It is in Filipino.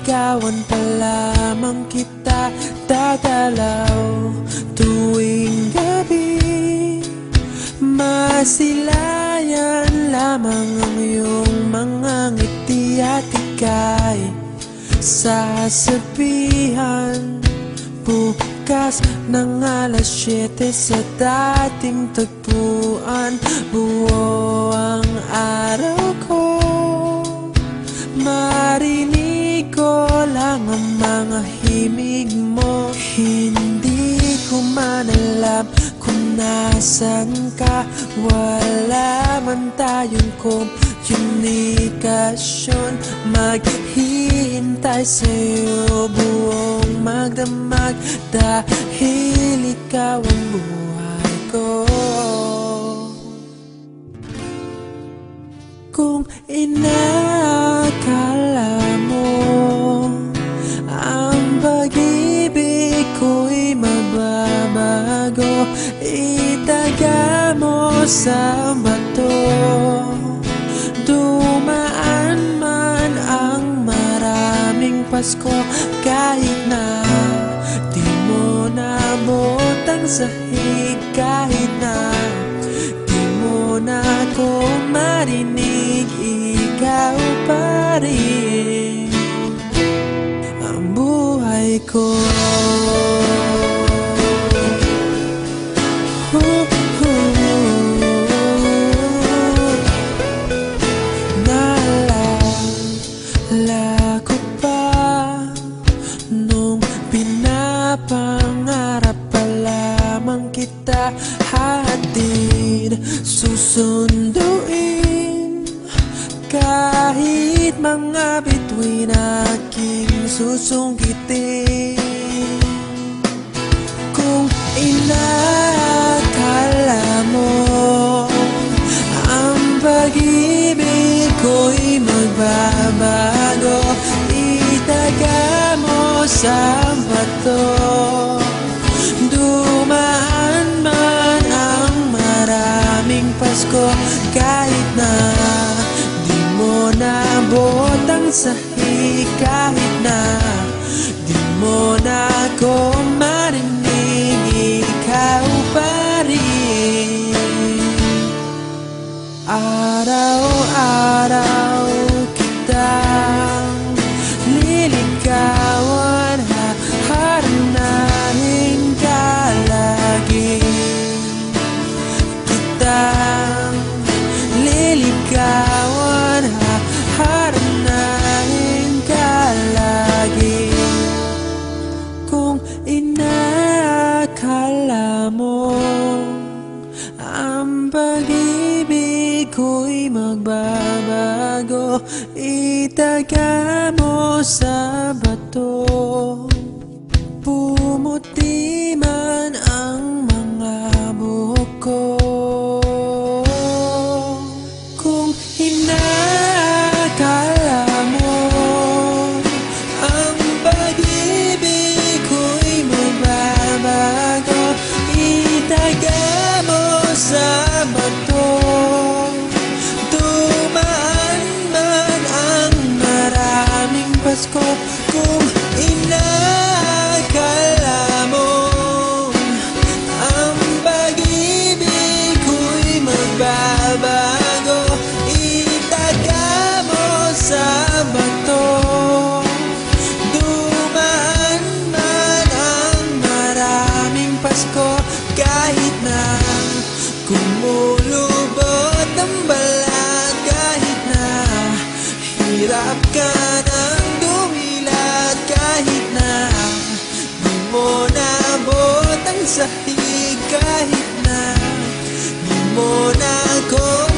Liligawan pa lamang kita dadalaw tuwing gabi. Masilayan lamang ang iyong mga ngiti at ika'y sasabihan bukas ng alas 7 sa dating tagpuan. Buo ang araw ko, marinig ko lang ang mga himig mo. Hindi ko man alam kung nasan ka, wala man tayong komunikasyon. Maghihintay sa'yo buong magdamag dahil ikaw ang buhay ko. Kung inakala mo ang pag-ibig ko'y mababago, itaga mo sa bato. Dumaan man ang maraming Pasko, kahit na di mo nabot ang sahig, kahit na di mo na ako marinig, ikaw pa rin ang buhay ko. Naalala ko pa nung pinapangarap pa lamang kita, hatid susunduin kahit mga bituin aking susungkitin. Kung inakala mo ang pag-ibig ko'y magbabago, itaga mo sa bato. Dumaan man ang maraming Pasko, kahit na di mo nabot ang sahig, kahit na di mo na ako marinig, ikaw pa rin. Araw-araw kitang liligawan, haharanahin ka lagi. Kitang liligawan, haharanahin ka lagi. Kung inakala mo ang pag-ibig ko'y magbabago, itaga mo sa bato. Pumuti man ang mga buhok ko. Kung inakala mo ang pag-ibig ko'y magbabago, itaga mo sa bato. Dumaan man ang maraming Pasko, kung inakala mo ang pag-ibig ko'y magbabago, itaga mo sa bato. Dumaan man ang maraming Pasko, kahit na kumulubot ang balat, kahit na hirap ka ng dumilat, kahit na di mo nabot ang sahig, kahit na di mo na ako